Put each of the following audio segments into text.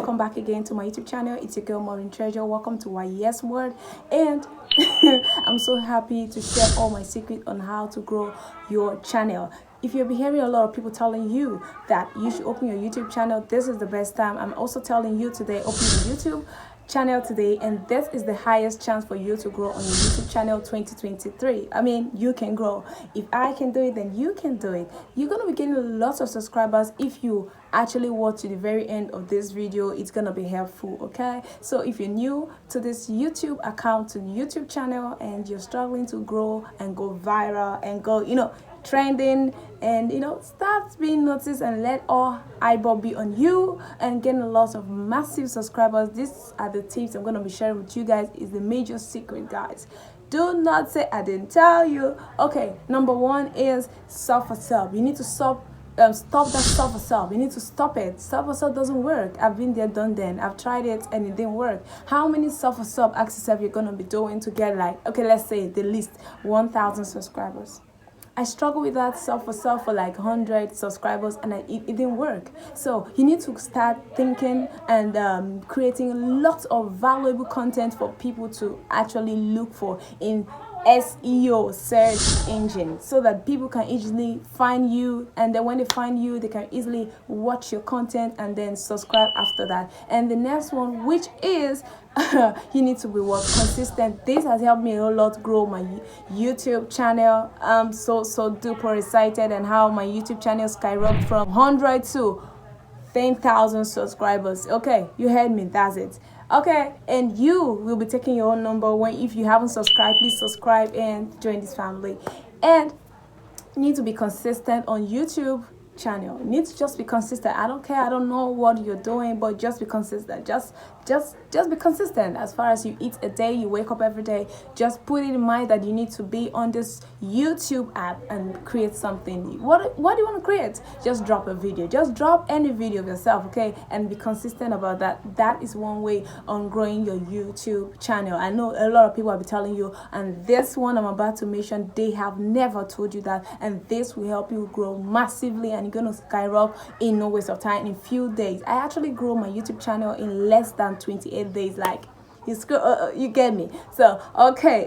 welcome back again to my YouTube channel. It's your girl Maureen Treasure. Welcome to YES Word, and I'm so happy to share all my secrets on how to grow your channel. If you'll be hearing a lot of people telling you that you should open your YouTube channel, this is the best time. I'm also telling you today, open your YouTube channel today, and this is the highest chance for you to grow on your YouTube channel 2023. I mean, you can grow. If I can do it, then you can do it. You're gonna be getting lots of subscribers if you actually watch to the very end of this video. It's gonna be helpful. Okay, so if you're new to this YouTube account, to the YouTube channel, and you're struggling to grow and go viral and go, trending, and start being noticed and let all eyeball be on you and getting a lot of massive subscribers, these are the tips I'm going to be sharing with you guys. Is the major secret, guys. Do not say I didn't tell you. Okay, number one is self-sub. You need to stop that self-sub. You need to stop it. Self-sub doesn't work. I've been there, done then. I've tried it and it didn't work. How many self-sub ask yourself you're going to be doing to get, like, okay, let's say the least 1,000 subscribers? I struggled with that self-for like 100 subscribers, and it didn't work. So you need to start thinking and creating lots of valuable content for people to actually look for in SEO, search engine, so that people can easily find you, and then when they find you, they can easily watch your content and then subscribe after that. And the next one, which is you need to be consistent. This has helped me a lot grow my YouTube channel. I'm so duper excited, and how my YouTube channel skyrocketed from 100 to 10,000 subscribers. Okay, you heard me, that's it. Okay, and you will be taking your own number. If you haven't subscribed, please subscribe and join this family. And you need to be consistent on YouTube channel. You need to just be consistent. I don't care, I don't know what you're doing, but just be consistent. Just be consistent. As far as you eat a day, you wake up every day, just put it in mind that you need to be on this YouTube app and create something. What do you want to create? Just drop a video. Just drop any video of yourself, okay? And be consistent about that. That is one way on growing your YouTube channel. I know a lot of people will be telling you, and this one I'm about to mention, they have never told you that, and this will help you grow massively, and you're going to skyrocket in no waste of time, in few days. I actually grew my YouTube channel in less than 28 days. Like, you get me? So okay,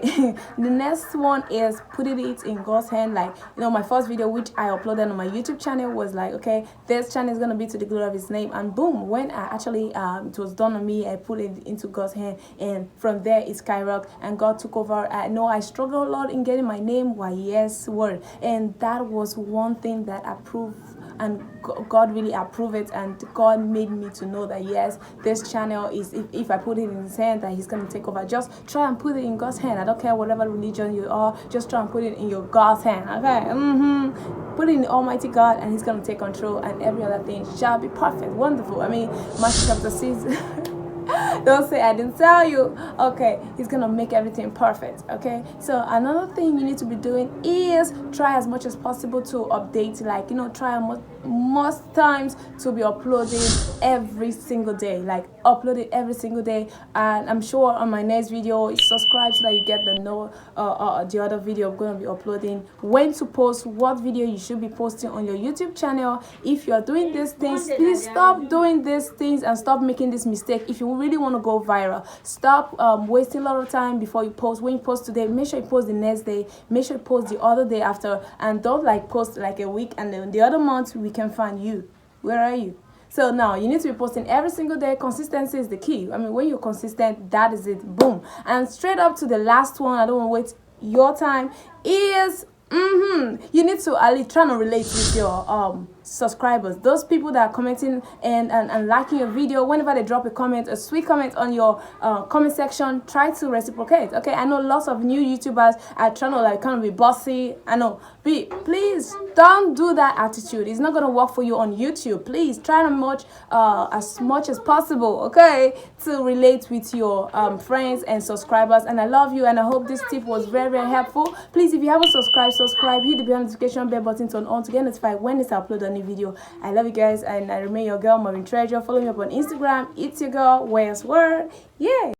the next one is putting it in God's hand. Like, my first video which I uploaded on my YouTube channel was like, okay, this channel is gonna be to the glory of His name, and boom, when I actually it was done on me, I put it into God's hand, and from there it skyrocketed and God took over. I know I struggled a lot in getting my name YES Word, and that was one thing that I proved, and God really approved it, and God made me to know that yes, this channel is, if I put it in His hand, that He's going to take over. Just try and put it in God's hand. I don't care whatever religion you are, just try and put it in your God's hand. Okay, put it in the Almighty God, and He's going to take control, and every other thing shall be perfect, wonderful. I mean, Matthew chapter 6 don't say I didn't tell you. Okay, He's gonna make everything perfect. Okay, so another thing you need to be doing is try as much as possible to update. Like, try most times to be uploading every single day. Like, upload it every single day. And I'm sure on my next video, subscribe so that you get the other video I'm gonna be uploading, when to post, what video you should be posting on your YouTube channel. If you are doing these things, please stop doing these things and stop making this mistake. If you really want to go viral, stop wasting a lot of time before you post. When you post today, make sure you post the next day, make sure you post the other day after, and don't post like a week and then the other month we can find you. Where are you? So now you need to be posting every single day. Consistency is the key. I mean, when you're consistent, that is it. Boom. And straight up to the last one, I don't want to waste your time, is you need to at least try to relate with your subscribers, those people that are commenting and liking your video. Whenever they drop a comment, a sweet comment on your comment section, try to reciprocate. Okay, I know lots of new YouTubers are trying to kind of be bossy. I know, please don't do that attitude. It's not going to work for you on YouTube. Please try as much as possible, okay, to relate with your friends and subscribers. And I love you, and I hope this tip was very, very helpful. Please, if you haven't subscribe, hit the bell notification bell button on to get notified when it's uploaded on a video. I love you guys, and I remain your girl Maureen Treasure. Follow me up on Instagram. It's your girl YES Word. Yeah.